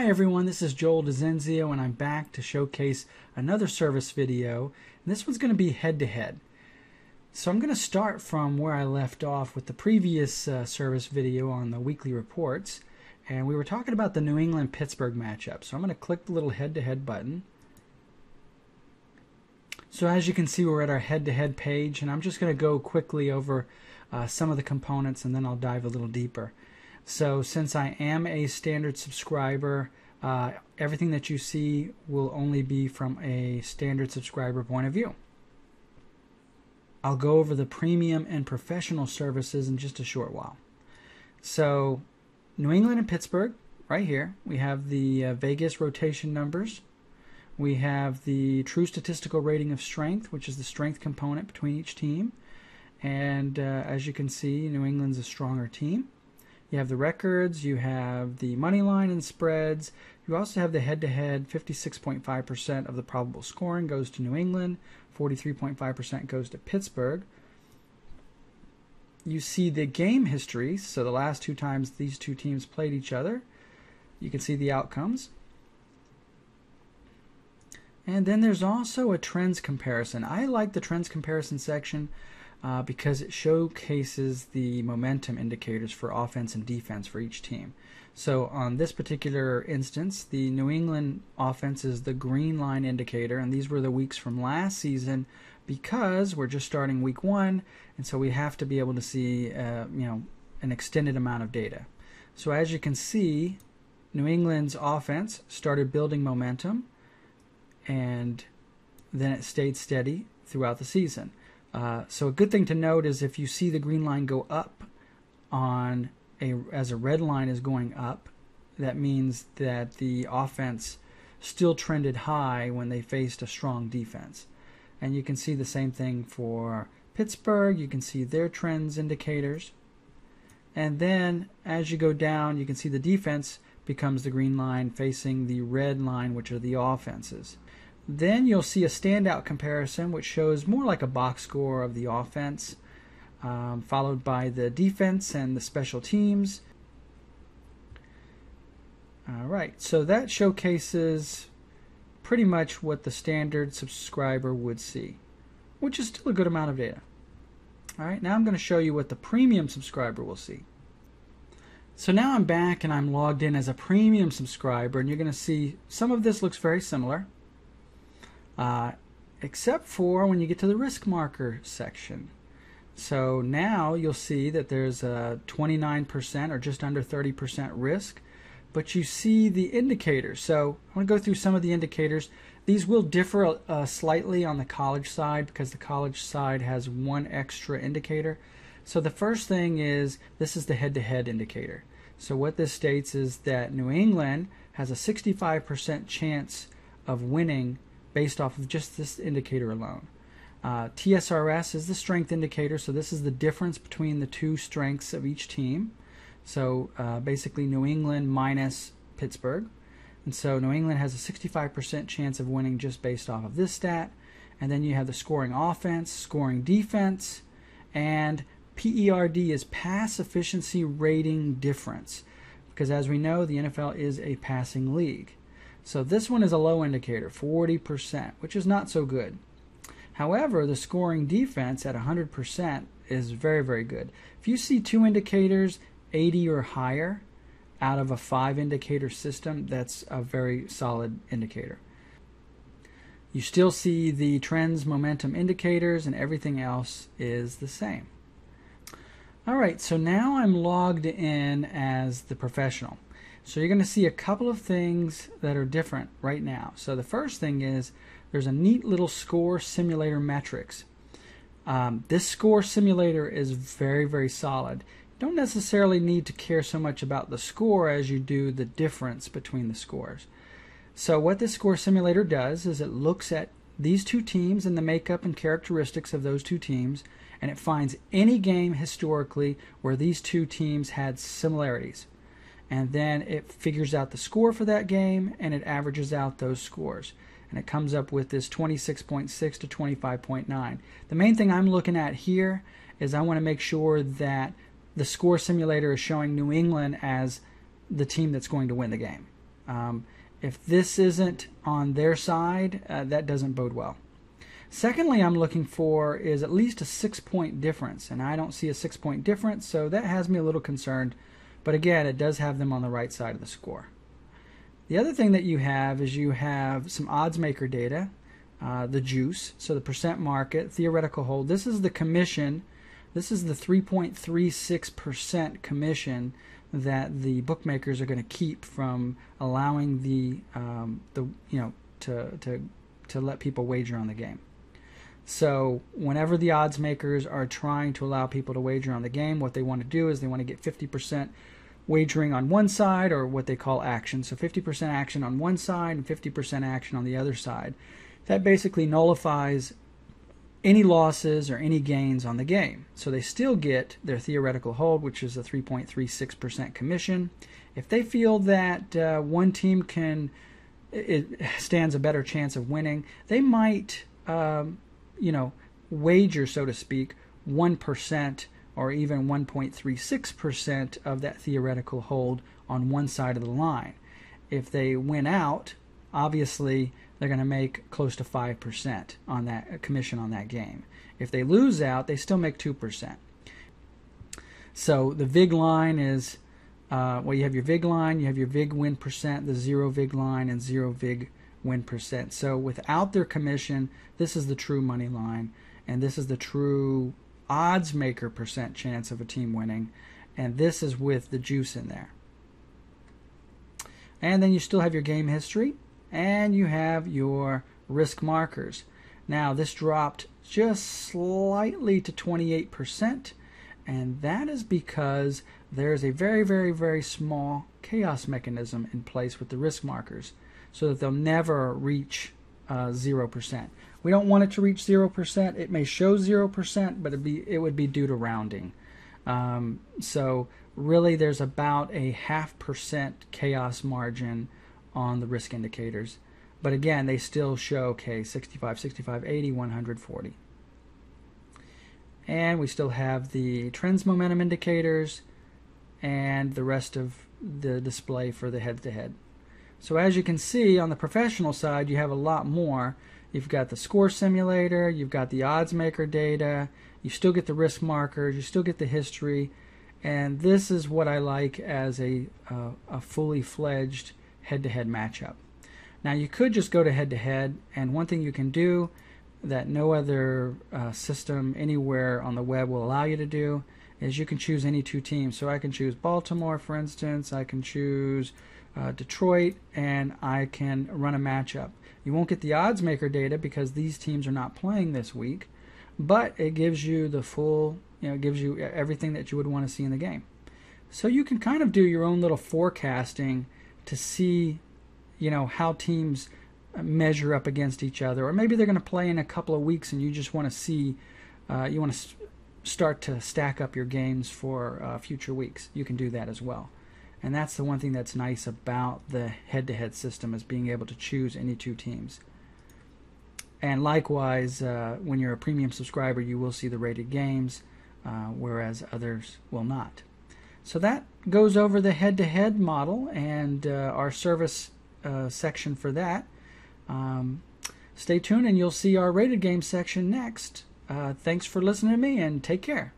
everyone, this is Joel DeZenzio and I'm back to showcase another service video. And this one's going to be head-to-head. So I'm going to start from where I left off with the previous service video on the weekly reports. And we were talking about the New England-Pittsburgh matchup. So I'm going to click the little head-to-head button. So as you can see, we're at our head-to-head page, and I'm just going to go quickly over some of the components and then I'll dive a little deeper. So since I am a standard subscriber, everything that you see will only be from a standard subscriber point of view. I'll go over the premium and professional services in just a short while. So New England and Pittsburgh, right here, we have the Vegas rotation numbers. We have the true statistical rating of strength, which is the strength component between each team. And as you can see, New England's a stronger team. You have the records, you have the money line and spreads. You also have the head-to-head. 56.5% of the probable scoring goes to New England. 43.5% goes to Pittsburgh. You see the game history, so the last two times these two teams played each other. You can see the outcomes. And then there's also a trends comparison. I like the trends comparison section because it showcases the momentum indicators for offense and defense for each team. So on this particular instance, the New England offense is the green line indicator, and these were the weeks from last season because we're just starting week 1, and so we have to be able to see an extended amount of data. So as you can see, New England's offense started building momentum, and then it stayed steady throughout the season. So a good thing to note is if you see the green line go up as a red line is going up, that means that the offense still trended high when they faced a strong defense. And you can see the same thing for Pittsburgh. You can see their trends indicators. And then as you go down, you can see the defense becomes the green line facing the red line, which are the offenses. Then you'll see a standout comparison, which shows more like a box score of the offense, followed by the defense and the special teams. All right, so that showcases pretty much what the standard subscriber would see, which is still a good amount of data. All right, now I'm going to show you what the premium subscriber will see. So now I'm back and I'm logged in as a premium subscriber, and you're going to see some of this looks very similar. Except for when you get to the risk marker section. So now you'll see that there's a 29% or just under 30% risk, but you see the indicators. So I'm going to go through some of the indicators. These will differ slightly on the college side because the college side has one extra indicator. So the first thing is, this is the head-to-head indicator. So what this states is that New England has a 65% chance of winning based off of just this indicator alone. TSRS is the strength indicator, so this is the difference between the two strengths of each team. So basically New England minus Pittsburgh. And so New England has a 65% chance of winning just based off of this stat. And then you have the scoring offense, scoring defense, and PERD is pass efficiency rating difference. Because as we know, the NFL is a passing league. So this one is a low indicator, 40%, which is not so good. However, the scoring defense at 100% is very, very good. If you see two indicators, 80 or higher, out of a 5-indicator system, that's a very solid indicator. You still see the trends, momentum indicators, and everything else is the same. All right, so now I'm logged in as the professional. So you're going to see a couple of things that are different right now. So the first thing is there's a neat little score simulator metrics. This score simulator is very, very solid. You don't necessarily need to care so much about the score as you do the difference between the scores. So what this score simulator does is it looks at these two teams and the makeup and characteristics of those two teams, and it finds any game historically where these two teams had similarities. And then it figures out the score for that game and it averages out those scores. And it comes up with this 26.6 to 25.9. The main thing I'm looking at here is I want to make sure that the score simulator is showing New England as the team that's going to win the game. If this isn't on their side, that doesn't bode well. Secondly, I'm looking for is at least a 6-point difference, and I don't see a 6-point difference, so that has me a little concerned. But again, it does have them on the right side of the score. The other thing that you have is you have some odds maker data, the juice, so the percent market, theoretical hold. This is the commission. This is the 3.36% commission that the bookmakers are going to keep from allowing to let people wager on the game. So whenever the odds makers are trying to allow people to wager on the game, what they want to do is they want to get 50% wagering on one side, or what they call action. So 50% action on one side and 50% action on the other side. That basically nullifies any losses or any gains on the game. So they still get their theoretical hold, which is a 3.36% commission. If they feel that one team stands a better chance of winning, they might wager, so to speak, 1% or even 1.36% of that theoretical hold on one side of the line. If they win out, obviously they're going to make close to 5% on that commission on that game. If they lose out, they still make 2%. So the VIG line is, you have your VIG line, you have your VIG win percent, the zero VIG line, and zero VIG win percent. So without their commission, this is the true money line, and this is the true odds maker percent chance of a team winning, and this is with the juice in there. And then you still have your game history, and you have your risk markers. Now this dropped just slightly to 28%, and that is because there's a very, very, very small chaos mechanism in place with the risk markers, so that they'll never reach 0%. We don't want it to reach 0%. It may show 0%, but it would be due to rounding. So really there's about a 0.5% chaos margin on the risk indicators. But again, they still show 65, 65, 80, 140. And we still have the trends momentum indicators and the rest of the display for the head-to-head. So as you can see, on the professional side, you have a lot more. You've got the score simulator, you've got the odds maker data, you still get the risk markers, you still get the history, and this is what I like as a fully fledged head-to-head matchup. Now you could just go to head-to-head, and one thing you can do that no other system anywhere on the web will allow you to do is you can choose any two teams. So I can choose Baltimore, for instance, I can choose Detroit, and I can run a matchup. You won't get the odds maker data because these teams are not playing this week, but it gives you the full, it gives you everything that you would want to see in the game. So you can kind of do your own little forecasting to see, how teams measure up against each other, or maybe they're going to play in a couple of weeks and you just want to see, you want to start to stack up your games for future weeks. You can do that as well. And that's the one thing that's nice about the head-to-head system, is being able to choose any two teams. And likewise, when you're a premium subscriber, you will see the rated games, whereas others will not. So that goes over the head-to-head model and our service section for that. Stay tuned and you'll see our rated game section next. Thanks for listening to me, and take care.